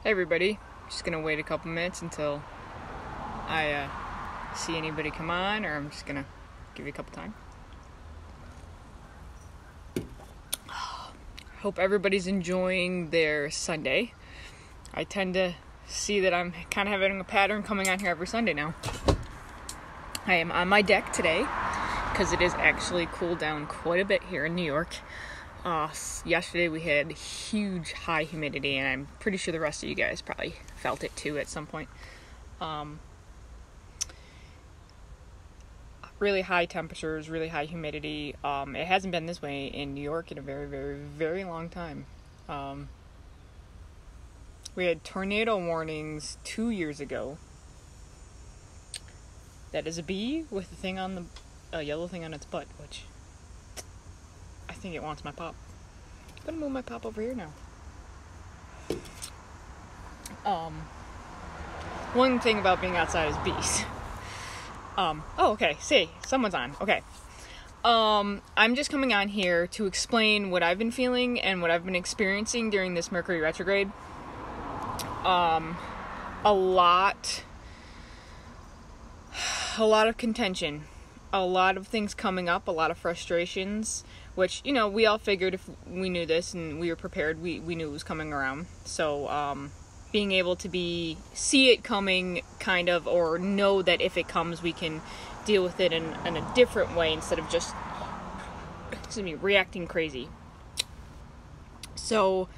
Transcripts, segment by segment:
Hey everybody, just gonna wait a couple minutes until I see anybody come on, or I'm just gonna give you a couple time. Hope everybody's enjoying their Sunday. I tend to see that I'm kind of having a pattern coming on here every Sunday now. I am on my deck today because it is actually cooled down quite a bit here in New York. Yesterday we had huge high humidity, and I'm pretty sure the rest of you guys probably felt it too at some point. Really high temperatures, really high humidity. It hasn't been this way in New York in a very, very, very long time. We had tornado warnings 2 years ago. That is a bee with a thing on a yellow thing on its butt, which I think it wants my pop. I'm gonna move my pop over here now. One thing about being outside is bees. Okay, see, someone's on. Okay. I'm just coming on here to explain what I've been feeling and what I've been experiencing during this Mercury Retrograde. A lot of contention, a lot of things coming up, a lot of frustrations, which, you know, we all figured if we knew this and we were prepared, we knew it was coming around. So, being able to see it coming, kind of, or know that if it comes, we can deal with it in a different way instead of just, reacting crazy. So,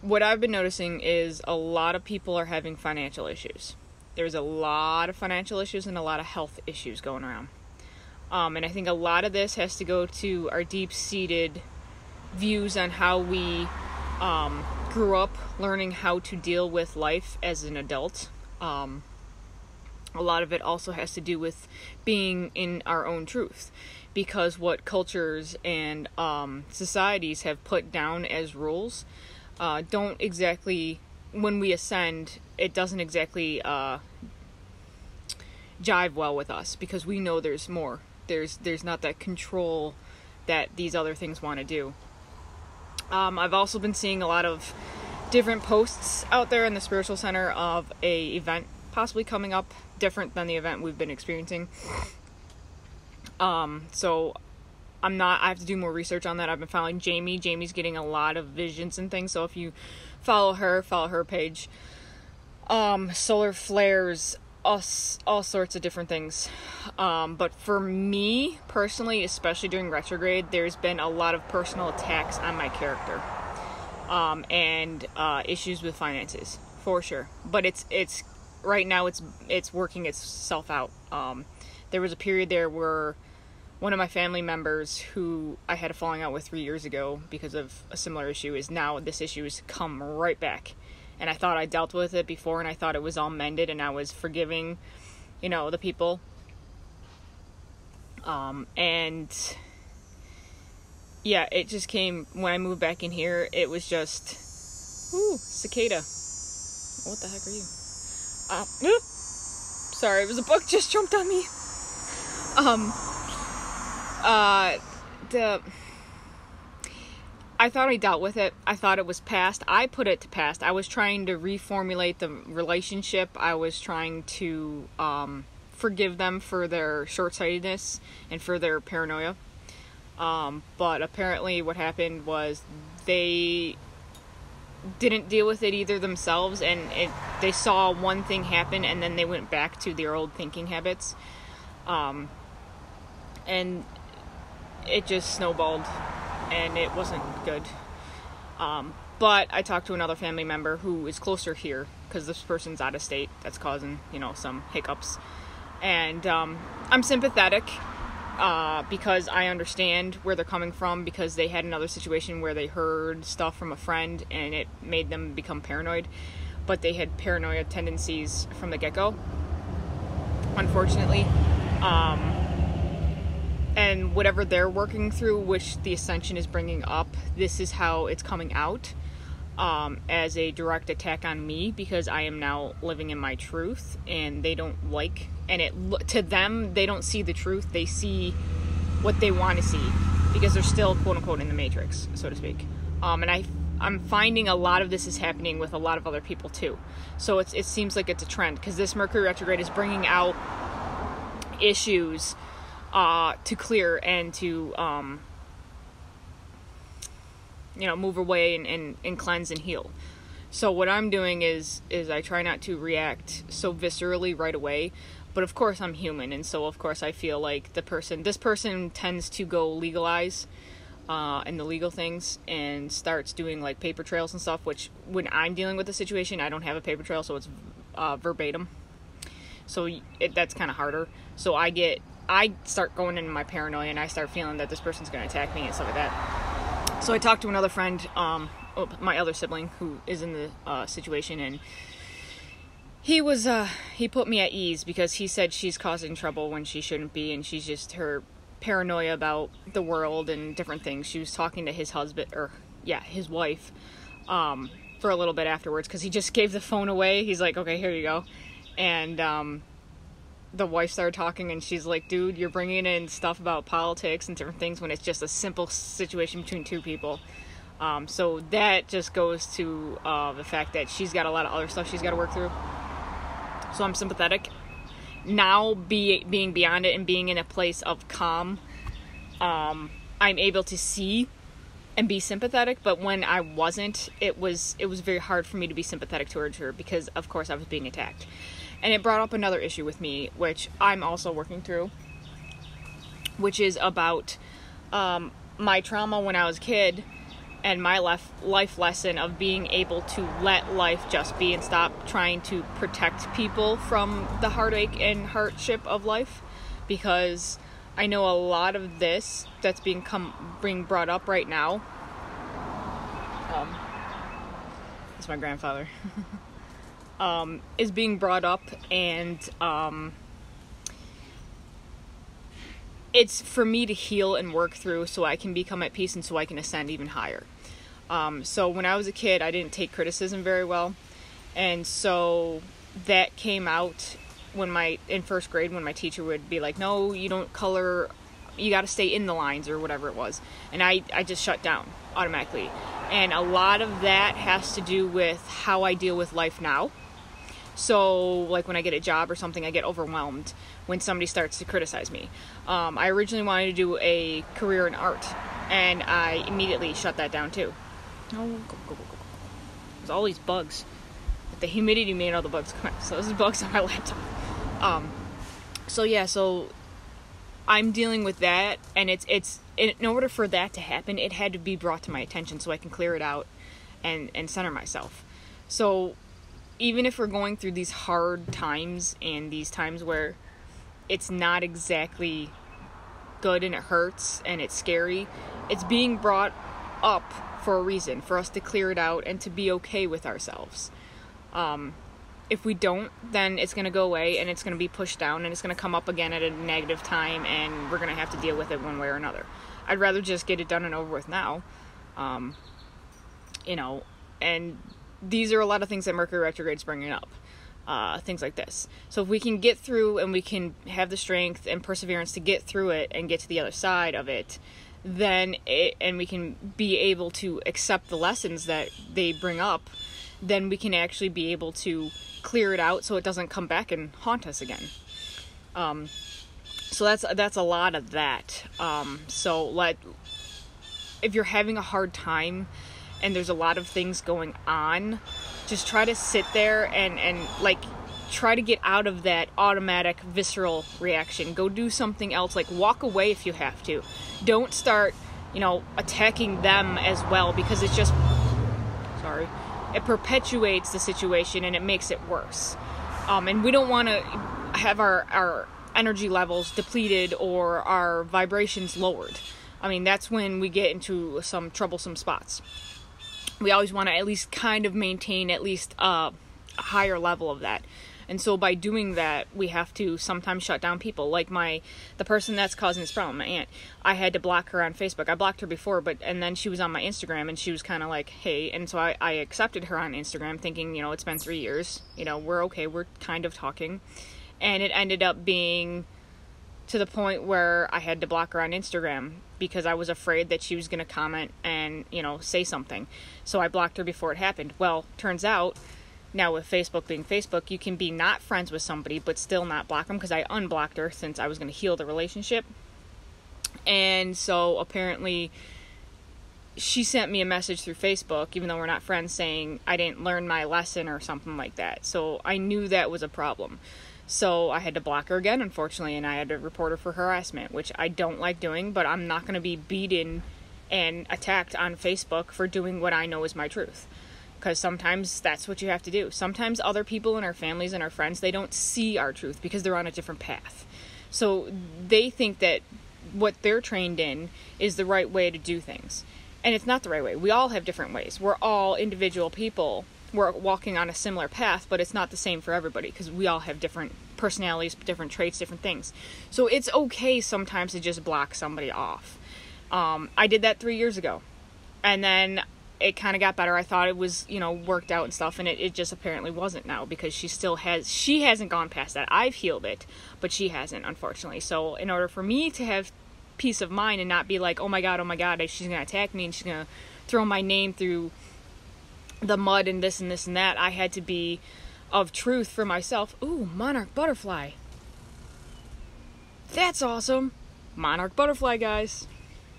what I've been noticing is a lot of people are having financial issues. There's a lot of financial issues and a lot of health issues going around. And I think a lot of this has to go to our deep-seated views on how we grew up learning how to deal with life as an adult. A lot of it also has to do with being in our own truth, because what cultures and societies have put down as rules don't exactly, when we ascend, it doesn't exactly jive well with us, because we know there's more. There's not that control that these other things want to do. I've also been seeing a lot of different posts out there in the spiritual center of a event possibly coming up different than the event we've been experiencing. So I have to do more research on that. I've been following Jamie. Jamie's getting a lot of visions and things, so if you follow her page. Solar flares, all sorts of different things. But for me, personally, especially during retrograde, there's been a lot of personal attacks on my character. And issues with finances, for sure. But it's right now it's working itself out. There was a period there where one of my family members, who I had a falling out with 3 years ago because of a similar issue, this issue has come right back. And I thought I dealt with it before, and I thought it was all mended, and I was forgiving, the people. And yeah, it just came, when I moved back in here, it was just, cicada. What the heck are you? Sorry, it was a bug just jumped on me. I thought I dealt with it. I thought it was past. I put it to past. I was trying to reformulate the relationship. I was trying to forgive them for their short-sightedness and for their paranoia. But apparently what happened was they didn't deal with it either themselves, and they saw one thing happen, and then they went back to their old thinking habits. And it just snowballed, and it wasn't good. But I talked to another family member who is closer here, because this person's out of state. That's causing, some hiccups. And I'm sympathetic, because I understand where they're coming from, because they had another situation where they heard stuff from a friend, and it made them become paranoid. But they had paranoia tendencies from the get-go, unfortunately. And whatever they're working through, which the Ascension is bringing up, this is how it's coming out, as a direct attack on me, because I am now living in my truth, and they don't like, and to them, they don't see the truth, they see what they want to see, because they're still, quote-unquote, in the Matrix, so to speak. And I'm finding a lot of this is happening with a lot of other people too. So it seems like it's a trend, because this Mercury retrograde is bringing out issues to clear and to move away and cleanse and heal. So what I'm doing is I try not to react so viscerally right away, but of course I'm human, and so of course I feel like this person tends to go legalize in the legal things and starts doing like paper trails and stuff, which when I'm dealing with the situation, I don't have a paper trail, so it's verbatim. So that's kind of harder. So I start going into my paranoia, and I start feeling that this person's going to attack me and stuff like that. So I talked to another friend, my other sibling, who is in the situation, and he put me at ease, because he said she's causing trouble when she shouldn't be, and she's just her paranoia about the world and different things. She was talking to his his wife, for a little bit afterwards, because he just gave the phone away. He's like, okay, here you go. And the wife started talking, and she's like, dude, you're bringing in stuff about politics and different things when it's just a simple situation between two people. So that just goes to the fact that she's got a lot of other stuff she's got to work through. So I'm sympathetic. Now, being beyond it and being in a place of calm, I'm able to see and be sympathetic. But when I wasn't, it was very hard for me to be sympathetic towards her, because of course I was being attacked. And it brought up another issue with me, which I'm also working through, which is about my trauma when I was a kid, and my life lesson of being able to let life just be and stop trying to protect people from the heartache and hardship of life. Because I know a lot of this that's being brought up right now. It's my grandfather. Is being brought up, and it's for me to heal and work through, so I can become at peace and so I can ascend even higher. So when I was a kid, I didn't take criticism very well, and so that came out in first grade, when my teacher would be like, no, you don't color, you got to stay in the lines, or whatever it was, and I just shut down automatically. And a lot of that has to do with how I deal with life now. So, like, when I get a job or something, I get overwhelmed when somebody starts to criticize me. I originally wanted to do a career in art, and I immediately shut that down, too. Oh, go. There's all these bugs. The humidity made all the bugs come out. So, there's bugs on my laptop. So I'm dealing with that, and it's in order for that to happen, it had to be brought to my attention so I can clear it out and center myself. So, even if we're going through these hard times and these times where it's not exactly good and it hurts and it's scary, it's being brought up for a reason, for us to clear it out and to be okay with ourselves. If we don't, then it's going to go away, and it's going to be pushed down, and it's going to come up again at a negative time, and we're going to have to deal with it one way or another. I'd rather just get it done and over with now. And these are a lot of things that Mercury Retrograde is bringing up. Things like this. So if we can get through, and we can have the strength and perseverance to get through it and get to the other side of it, and we can be able to accept the lessons that they bring up, then we can actually be able to clear it out so it doesn't come back and haunt us again. So that's a lot of that. If you're having a hard time and there's a lot of things going on, just try to sit there and try to get out of that automatic visceral reaction. Go do something else, like walk away if you have to. Don't start, attacking them as well, because it's just, it perpetuates the situation and it makes it worse. And we don't want to have our energy levels depleted or our vibrations lowered. I mean, that's when we get into some troublesome spots. We always want to at least kind of maintain at least a higher level of that. And so by doing that, we have to sometimes shut down people. Like the person that's causing this problem, my aunt, I had to block her on Facebook. I blocked her before, and then she was on my Instagram, and she was kind of like, hey. And so I accepted her on Instagram, thinking, it's been 3 years. We're okay. We're kind of talking. And it ended up being to the point where I had to block her on Instagram because I was afraid that she was going to comment and, say something. So I blocked her before it happened. Well, turns out, now with Facebook being Facebook, you can be not friends with somebody but still not block them, because I unblocked her since I was going to heal the relationship. And so apparently she sent me a message through Facebook, even though we're not friends, saying I didn't learn my lesson or something like that. So I knew that was a problem. So I had to block her again, unfortunately, and I had to report her for harassment, which I don't like doing, but I'm not going to be beaten and attacked on Facebook for doing what I know is my truth. Because sometimes that's what you have to do. Sometimes other people in our families and our friends, they don't see our truth because they're on a different path. So they think that what they're trained in is the right way to do things. And it's not the right way. We all have different ways. We're all individual people. We're walking on a similar path, but it's not the same for everybody because we all have different personalities, different traits, different things. So it's okay sometimes to just block somebody off. I did that 3 years ago. And then it kind of got better. I thought it was, worked out and stuff, and it just apparently wasn't now, because she hasn't gone past that. I've healed it, but she hasn't, unfortunately. So in order for me to have peace of mind and not be like, oh my god, she's going to attack me and she's going to throw my name through the mud and this and this and that, I had to be of truth for myself. Ooh, monarch butterfly. That's awesome. Monarch butterfly, guys.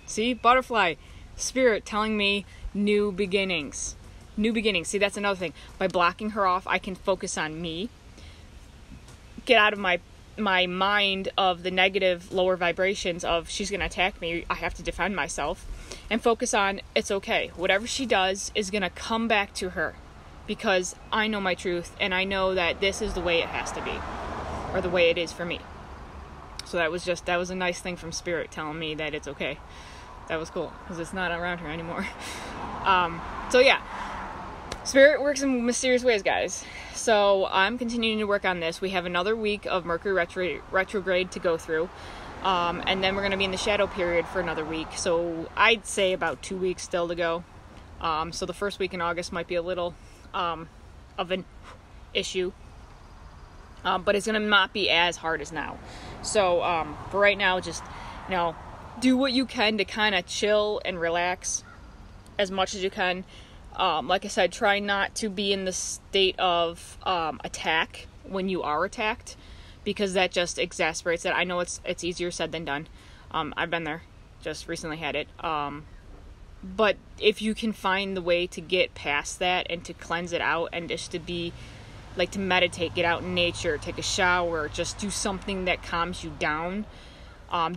See, butterfly. Spirit telling me new beginnings. New beginnings. See, that's another thing. By blocking her off, I can focus on me. Get out of my mind of the negative lower vibrations of she's going to attack me, I have to defend myself, and focus on it's okay. Whatever she does is going to come back to her, because I know my truth and I know that this is the way it has to be, or the way it is for me. So that was a nice thing from Spirit telling me that it's okay. That was cool, because it's not around her anymore. So yeah, Spirit works in mysterious ways, guys. So I'm continuing to work on this. We have another week of Mercury Retrograde to go through. And then we're going to be in the shadow period for another week. So I'd say about 2 weeks still to go. So the first week in August might be a little of an issue. But it's going to not be as hard as now. So for right now, just, do what you can to kind of chill and relax as much as you can. Like I said, try not to be in the state of attack when you are attacked, because that just exasperates it. I know it's easier said than done. I've been there, just recently had it. But if you can find the way to get past that and to cleanse it out, and just to be like to meditate, get out in nature, take a shower, just do something that calms you down.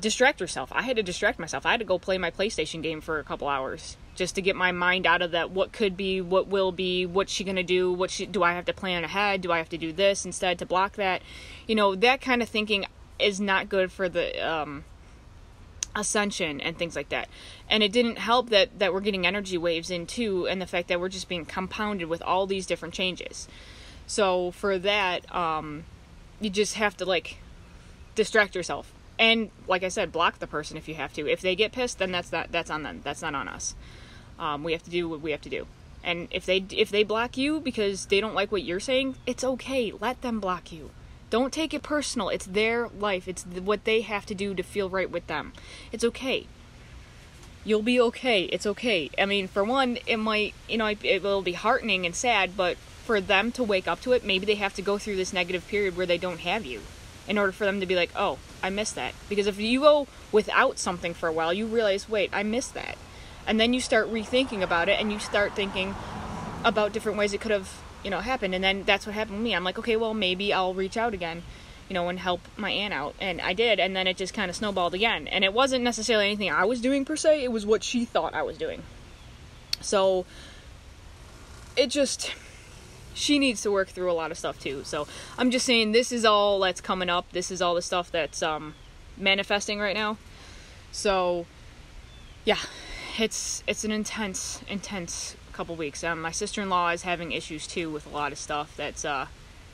Distract yourself. I had to distract myself. I had to go play my PlayStation game for a couple hours just to get my mind out of that. What could be, what will be, what's she gonna do, do I have to plan ahead, do I have to do this instead to block that? That kind of thinking is not good for the ascension and things like that. And it didn't help that we're getting energy waves in too, and the fact that we're just being compounded with all these different changes. So for that, you just have to distract yourself. And like I said, block the person if you have to. If they get pissed, then that's on them. That's not on us. We have to do what we have to do. And if they block you because they don't like what you're saying, it's okay. Let them block you. Don't take it personal. It's their life. It's what they have to do to feel right with them. It's okay. You'll be okay. It's okay. I mean, for one, it might, it will be heartening and sad, but for them to wake up to it, maybe they have to go through this negative period where they don't have you, in order for them to be like, oh, I missed that. Because if you go without something for a while, you realize, wait, I missed that. And then you start rethinking about it, and you start thinking about different ways it could have, happened. And then that's what happened with me. I'm like, okay, well, maybe I'll reach out again, and help my aunt out. And I did, and then it just kind of snowballed again. And it wasn't necessarily anything I was doing per se, it was what she thought I was doing. So, she needs to work through a lot of stuff too. So I'm just saying, this is all that's coming up. This is all the stuff that's manifesting right now. So yeah, it's an intense couple weeks. My sister-in-law is having issues too with a lot of stuff that's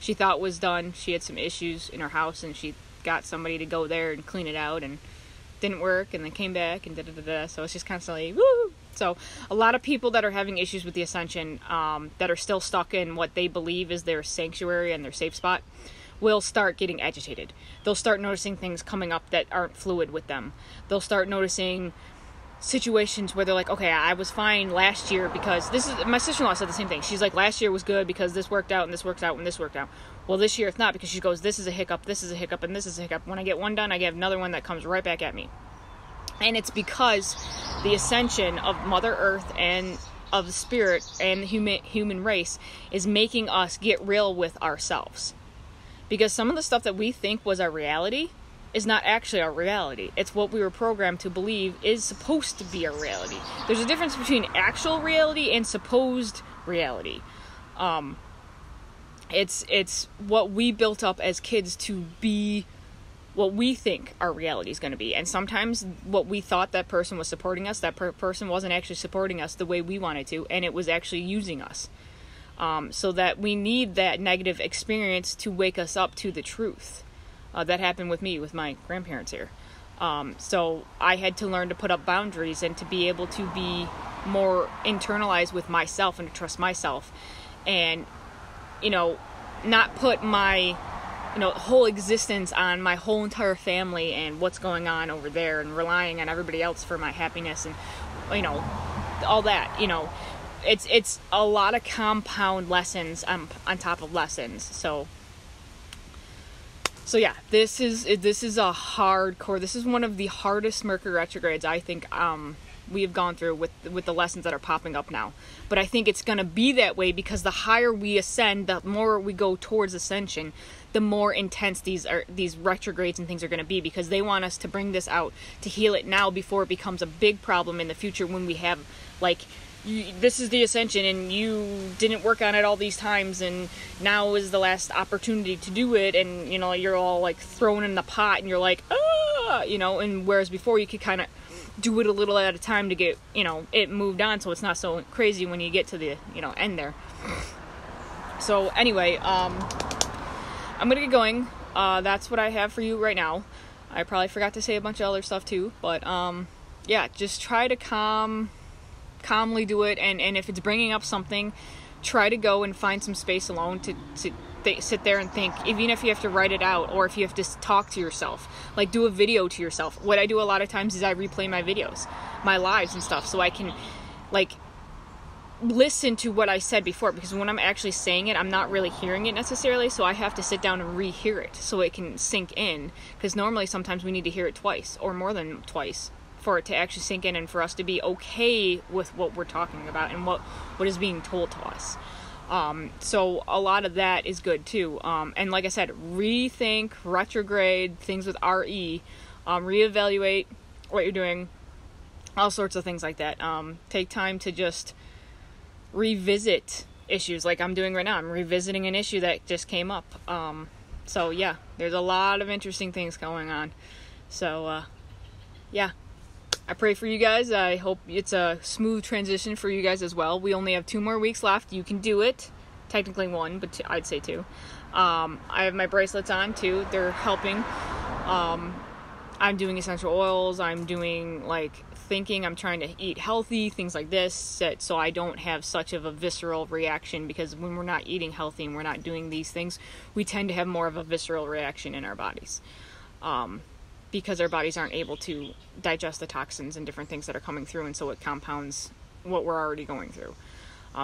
she thought was done. She had some issues in her house, and she got somebody to go there and clean it out, and didn't work, and then came back, and da-da-da-da. So it's just constantly woo. So a lot of people that are having issues with the ascension, that are still stuck in what they believe is their sanctuary and their safe spot, will start getting agitated. They'll start noticing things coming up that aren't fluid with them. They'll start noticing situations where they're like, okay, I was fine last year because this is, my sister-in-law said the same thing. She's like, last year was good because this worked out and this worked out and this worked out. Well, this year it's not, because she goes, this is a hiccup, this is a hiccup, and this is a hiccup. When I get one done, I get another one that comes right back at me. And it's because the ascension of Mother Earth and of the spirit and the human race is making us get real with ourselves. Because some of the stuff that we think was our reality is not actually our reality. It's what we were programmed to believe is supposed to be our reality. There's a difference between actual reality and supposed reality. It's what we built up as kids to be what we think our reality is going to be. And sometimes what we thought that person was supporting us, that person wasn't actually supporting us the way we wanted to, and it was actually using us. So that we need that negative experience to wake us up to the truth. That happened with me, with my grandparents here. So I had to learn to put up boundaries and to be able to be more internalized with myself and to trust myself. And, not put my, whole existence on my whole entire family and what's going on over there and relying on everybody else for my happiness and, all that, It's a lot of compound lessons on top of lessons. So yeah, this is a hardcore. This is one of the hardest Mercury retrogrades I think we have gone through with the lessons that are popping up now. But I think it's going to be that way because the higher we ascend, the more we go towards ascension, the more intense these retrogrades and things are going to be, because they want us to bring this out, to heal it now before it becomes a big problem in the future when we have, this is the ascension and you didn't work on it all these times and now is the last opportunity to do it, and you're all thrown in the pot and you're like, and whereas before you could kind of do it a little at a time to get it moved on, so it's not so crazy when you get to the end there. So anyway, I'm gonna get going. That's what I have for you right now. I probably forgot to say a bunch of other stuff too, but yeah, just try to calmly do it, and if it's bringing up something, try to go and find some space alone to sit there and think, even if you have to write it out or if you have to talk to yourself, do a video to yourself. What I do a lot of times is I replay my videos, my lives and stuff, so I can listen to what I said before, because when I'm actually saying it, I'm not really hearing it necessarily, so I have to sit down and rehear it so it can sink in, because normally sometimes we need to hear it twice or more than twice for it to actually sink in and for us to be okay with what we're talking about and what is being told to us. So a lot of that is good too. And like I said, rethink, retrograde, things with RE, reevaluate what you're doing, all sorts of things like that. Take time to just revisit issues like I'm doing right now. I'm revisiting an issue that just came up. So yeah, there's a lot of interesting things going on. So, yeah. I pray for you guys. I hope it's a smooth transition for you guys as well. We only have 2 more weeks left. You can do it. Technically 1, but I'd say 2. I have my bracelets on too. They're helping. I'm doing essential oils. I'm doing thinking. I'm trying to eat healthy, things like this, so I don't have such of a visceral reaction, because when we're not eating healthy and we're not doing these things, we tend to have more of a visceral reaction in our bodies. Because our bodies aren't able to digest the toxins and different things that are coming through, and so it compounds what we're already going through.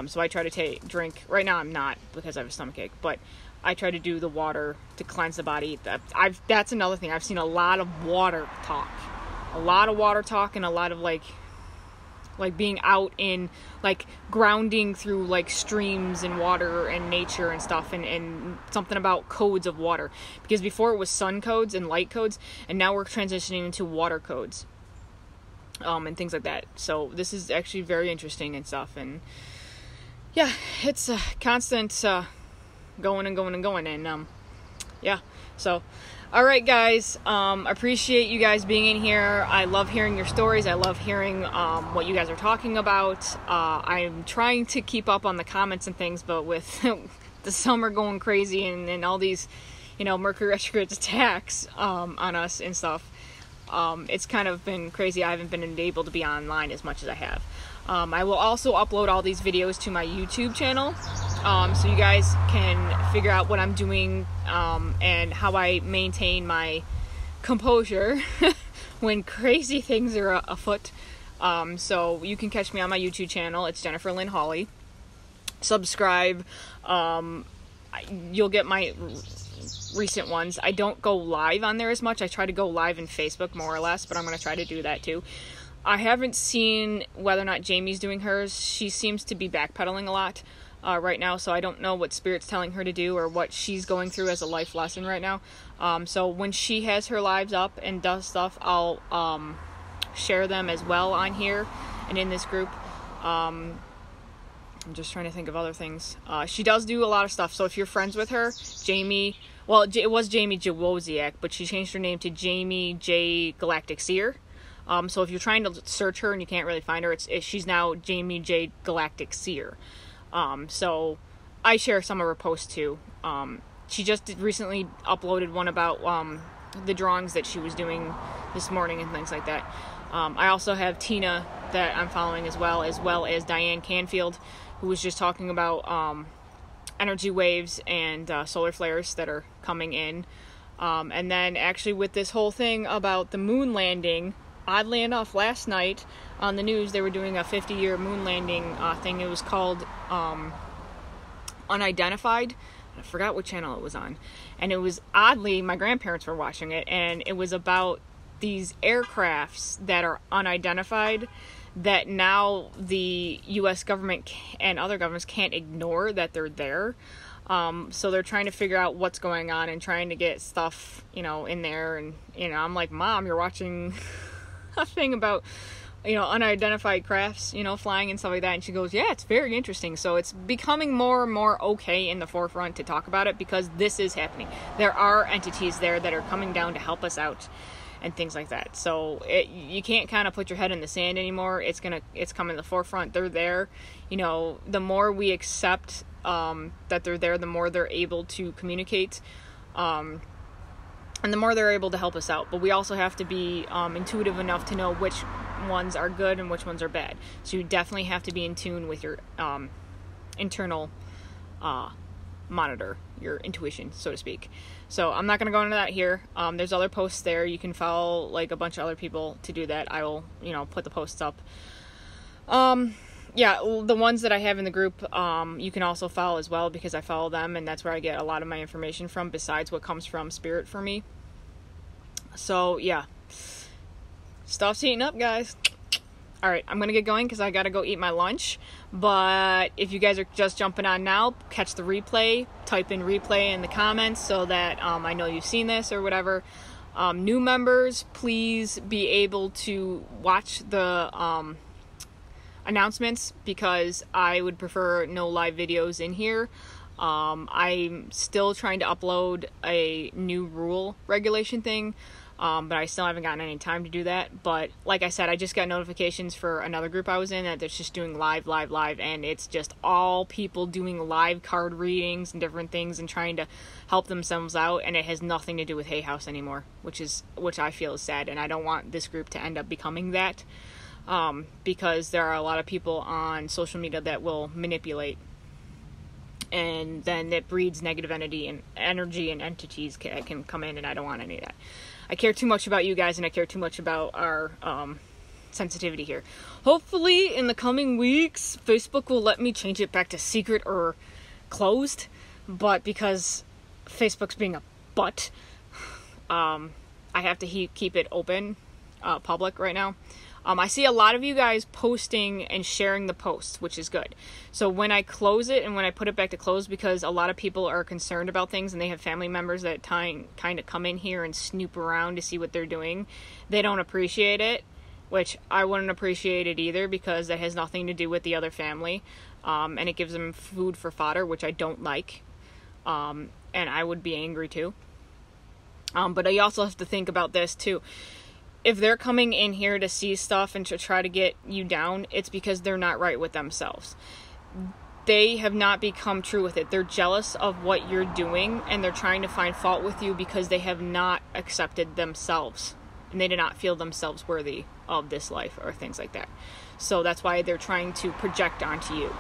So I try to drink, right now I'm not because I have a stomachache, but I try to do the water to cleanse the body. That's another thing. I've seen a lot of water talk. A lot of water talk and a lot of being out in grounding through streams and water and nature and stuff, and something about codes of water, because before it was sun codes and light codes, and now we're transitioning into water codes, and things like that. So this is actually very interesting and stuff, and yeah, it's a constant going and going and going, and yeah, so all right, guys, appreciate you guys being in here. I love hearing your stories. I love hearing what you guys are talking about. I'm trying to keep up on the comments and things, but with the summer going crazy and all these, Mercury retrograde attacks on us and stuff, it's kind of been crazy. I haven't been able to be online as much as I have. I will also upload all these videos to my YouTube channel. so you guys can figure out what I'm doing and how I maintain my composure when crazy things are afoot. So you can catch me on my YouTube channel. It's Jennifer Lynn Hawley. Subscribe. You'll get my recent ones. I don't go live on there as much. I try to go live in Facebook more or less, but I'm going to try to do that too. I haven't seen whether or not Jamie's doing hers. She seems to be backpedaling a lot right now, so I don't know what Spirit's telling her to do or what she's going through as a life lesson right now. So when she has her lives up and does stuff, I'll share them as well on here and in this group. I'm just trying to think of other things. She does do a lot of stuff, so if you're friends with her, Jamie, well, it was Jamie Jawoziak, but she changed her name to Jamie J. Galactic Seer. So if you're trying to search her and you can't really find her, she's now Jamie J. Galactic Seer. So I share some of her posts too. She just recently uploaded one about the drawings that she was doing this morning and things like that. I also have Tina that I'm following as well as Diane Canfield, who was just talking about energy waves and solar flares that are coming in. And then actually with this whole thing about the moon landing, oddly enough, last night on the news, they were doing a 50-year moon landing thing. It was called Unidentified. I forgot what channel it was on. And it was, oddly, my grandparents were watching it, and it was about these aircrafts that are unidentified that now the U.S. government and other governments can't ignore that they're there. So they're trying to figure out what's going on and trying to get stuff, in there. And, I'm like, Mom, you're watching a thing about, unidentified crafts, flying and stuff like that. And she goes, yeah, it's very interesting. So it's becoming more and more okay in the forefront to talk about it because this is happening. There are entities there that are coming down to help us out and things like that. So you can't kind of put your head in the sand anymore. It's coming to the forefront. They're there. The more we accept that they're there, the more they're able to communicate. And the more they're able to help us out. But we also have to be intuitive enough to know which ones are good and which ones are bad. So you definitely have to be in tune with your internal monitor, your intuition, so to speak. So I'm not going to go into that here. There's other posts there. You can follow like a bunch of other people to do that. I will, put the posts up. Yeah, the ones that I have in the group, you can also follow as well because I follow them, and that's where I get a lot of my information from besides what comes from Spirit for me. So, yeah. Stuff's heating up, guys. Alright, I'm going to get going because I got to go eat my lunch. But if you guys are just jumping on now, catch the replay. Type in replay in the comments so that I know you've seen this or whatever. New members, please be able to watch the announcements because I would prefer no live videos in here. I'm still trying to upload a new rule regulation thing, but I still haven't gotten any time to do that. But like I said, I just got notifications for another group I was in that it's just doing live, and it's just all people doing live card readings and different things and trying to help themselves out, and it has nothing to do with Hay House anymore, which I feel is sad, and I don't want this group to end up becoming that. Because there are a lot of people on social media that will manipulate, and then it breeds negative energy and entities can come in, and I don't want any of that. I care too much about you guys, and I care too much about our sensitivity here. Hopefully in the coming weeks Facebook will let me change it back to secret or closed, but because Facebook's being a butt, I have to keep it open, public right now. I see a lot of you guys posting and sharing the posts, which is good. So when I close it and when I put it back to close, because a lot of people are concerned about things and they have family members that kind of come in here and snoop around to see what they're doing, they don't appreciate it, which I wouldn't appreciate it either because that has nothing to do with the other family. And it gives them food for fodder, which I don't like. And I would be angry too. But I also have to think about this too. If they're coming in here to see stuff and to try to get you down, it's because they're not right with themselves. They have not become true with it. They're jealous of what you're doing, and they're trying to find fault with you because they have not accepted themselves, and they do not feel themselves worthy of this life or things like that. So that's why they're trying to project onto you.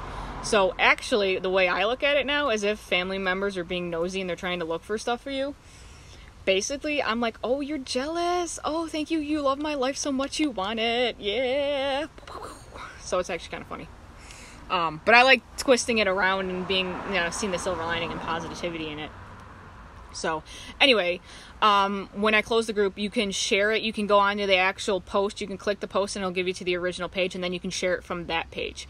So actually, the way I look at it now is if family members are being nosy and they're trying to look for stuff for you, basically, I'm like, oh, you're jealous. Oh, thank you. You love my life so much you want it. Yeah. So it's actually kind of funny. But I like twisting it around and being, seeing the silver lining and positivity in it. So anyway, when I close the group, you can share it. You can go onto the actual post. You can click the post and it'll give you to the original page, and then you can share it from that page.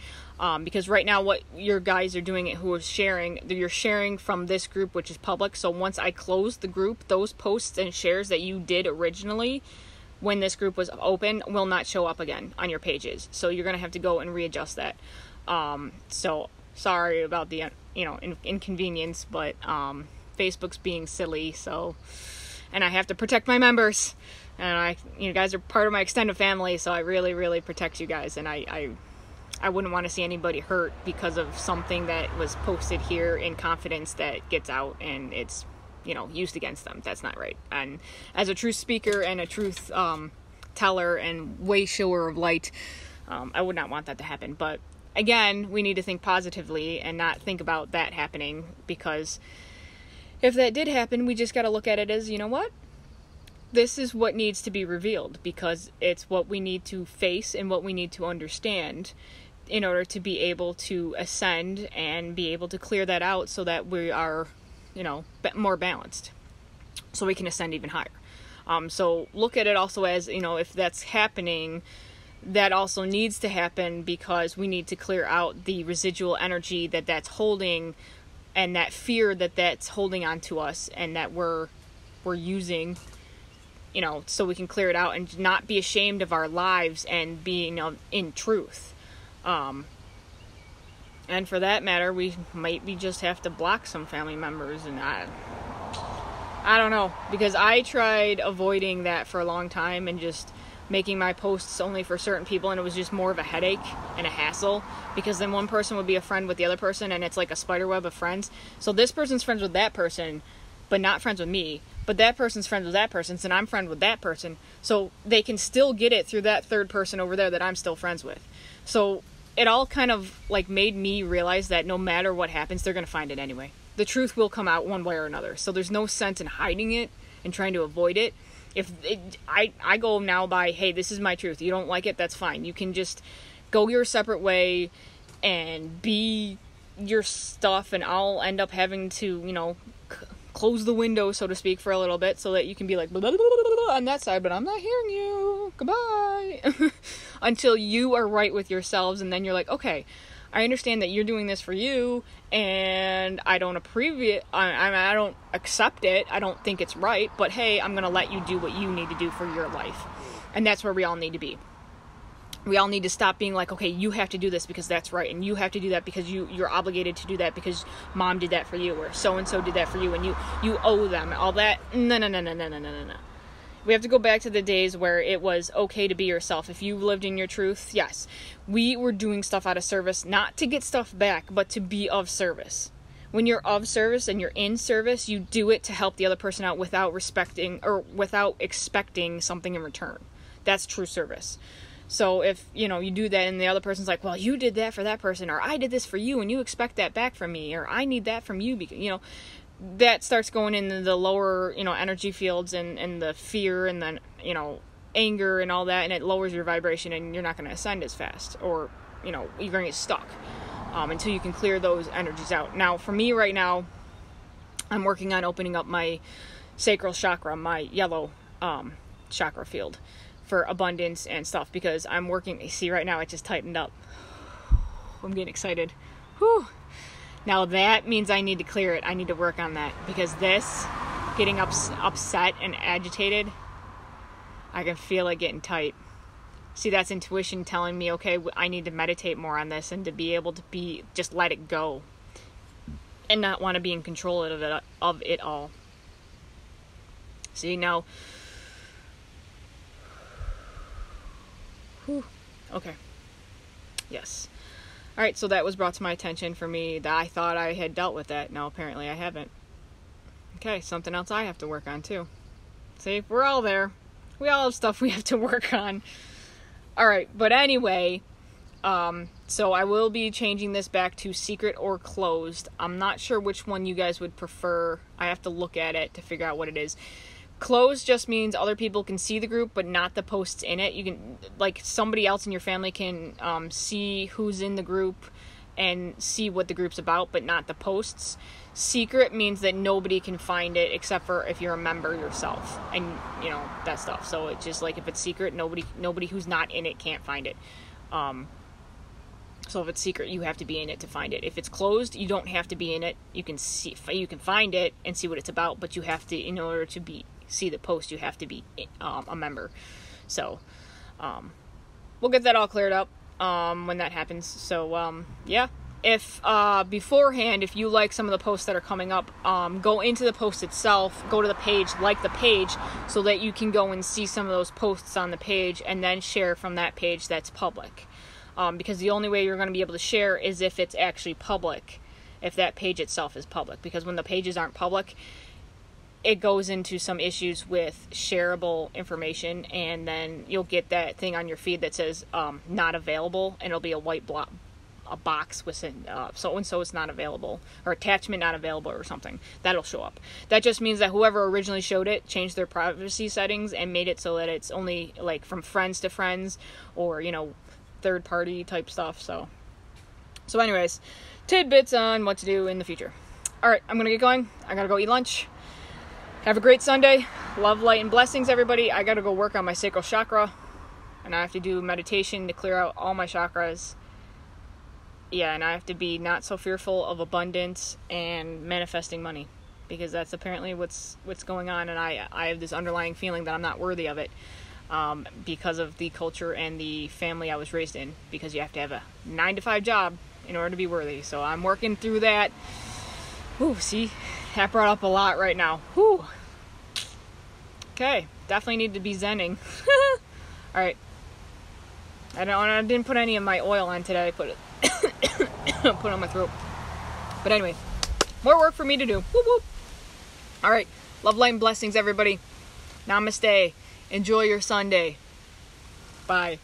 Because right now what your guys are doing who are sharing, you're sharing from this group, which is public. So once I close the group, those posts and shares that you did originally when this group was open will not show up again on your pages. So you're going to have to go and readjust that. So sorry about the, inconvenience, but, Facebook's being silly. So, and I have to protect my members, and you guys are part of my extended family. So I really, really protect you guys. And I wouldn't want to see anybody hurt because of something that was posted here in confidence that gets out and it's, used against them. That's not right. And as a truth speaker and a truth, teller and way shower of light, I would not want that to happen. But again, we need to think positively and not think about that happening, because if that did happen, we just got to look at it as, you know what? This is what needs to be revealed, because it's what we need to face and what we need to understand in order to be able to ascend and be able to clear that out so that we are, more balanced, so we can ascend even higher. So look at it also as, if that's happening, that also needs to happen because we need to clear out the residual energy that's holding, and that fear that's holding on to us, and that we're using, so we can clear it out and not be ashamed of our lives and being in truth. And for that matter, we just have to block some family members, and I don't know, because I tried avoiding that for a long time and just making my posts only for certain people, and it was just more of a headache and a hassle, because then one person would be a friend with the other person, and it's like a spider web of friends. So this person's friends with that person, but not friends with me, but that person's friends with that person, and I'm friend with that person, so they can still get it through that third person over there that I'm still friends with. So it all kind of made me realize that no matter what happens, they're going to find it anyway. The truth will come out one way or another, so there's no sense in hiding it and trying to avoid it. I go now by, hey, this is my truth. You don't like it, that's fine. You can just go your separate way and be your stuff, and I'll end up having to, close the window, so to speak, for a little bit, so that you can be like, blah, blah, blah, blah, blah, on that side, but I'm not hearing you. Goodbye. Until you are right with yourselves, and then you're like, okay, I understand that you're doing this for you, and I don't I don't accept it. I don't think it's right, but hey, I'm going to let you do what you need to do for your life. And that's where we all need to be. We all need to stop being like, okay, you have to do this because that's right, and you have to do that because you're obligated to do that because mom did that for you, or so-and-so did that for you, and you owe them all that. No. We have to go back to the days where it was okay to be yourself. If you lived in your truth, yes. We were doing stuff out of service, not to get stuff back, but to be of service. When you're of service and you're in service, you do it to help the other person out without expecting something in return. That's true service. So if, you do that and the other person's like, well, you did that for that person, or I did this for you and you expect that back from me, or I need that from you, because, that starts going into the lower, energy fields and the fear and then, anger and all that, and it lowers your vibration, and you're not going to ascend as fast, or, you're going to get stuck until you can clear those energies out. Now, for me right now, I'm working on opening up my sacral chakra, my yellow chakra field, for abundance and stuff, because I'm working, see right now it just tightened up. I'm getting excited. Whew. Now that means I need to clear it. I need to work on that, because this, getting upset and agitated, I can feel it getting tight. See, that's intuition telling me, okay, I need to meditate more on this and to be able to just let it go and not want to be in control of it all. See, now, whew, okay, yes. All right, so that was brought to my attention for me that I thought I had dealt with that. No, apparently I haven't. Okay, something else I have to work on too. See, we're all there. We all have stuff we have to work on. All right, but anyway, So I will be changing this back to secret or closed. I'm not sure which one you guys would prefer. I have to look at it to figure out what it is. Closed just means other people can see the group, but not the posts in it. You can, like, somebody else in your family can see who's in the group and see what the group's about, but not the posts. Secret means that nobody can find it except for if you're a member yourself, and you know, that stuff. So it's just like, if it's secret, nobody who's not in it can't find it. So if it's secret, you have to be in it to find it. If it's closed, you don't have to be in it. You can find it and see what it's about, but you have to, in order to see the post, you have to be a member. So we'll get that all cleared up when that happens. So yeah, if beforehand, if you like some of the posts that are coming up, go into the post itself, go to the page, like the page, so that you can go and see some of those posts on the page, and then share from that page that's public. Because the only way you're going to be able to share is if it's actually public, if that page itself is public. Because when the pages aren't public, it goes into some issues with shareable information, and then you'll get that thing on your feed that says not available, and it'll be a white a box with so-and-so is not available, or attachment not available, or something. That'll show up. That just means that whoever originally showed it changed their privacy settings and made it so that it's only like from friends to friends, or, you know, third party type stuff. So anyways, tidbits on what to do in the future. Alright, I'm gonna get going. I gotta go eat lunch. Have a great Sunday. Love, light, and blessings, everybody. I gotta go work on my sacral chakra, and I have to do meditation to clear out all my chakras. Yeah, and I have to be not so fearful of abundance and manifesting money, because that's apparently what's going on, and I have this underlying feeling that I'm not worthy of it. Because of the culture and the family I was raised in, because you have to have a 9-to-5 job in order to be worthy. So I'm working through that. Ooh, see, that brought up a lot right now. Whew. Okay, definitely need to be zenning. All right. I didn't put any of my oil on today. I put it put it on my throat. But anyway, more work for me to do. Whoop, whoop. All right, love, light, and blessings, everybody. Namaste. Enjoy your Sunday. Bye.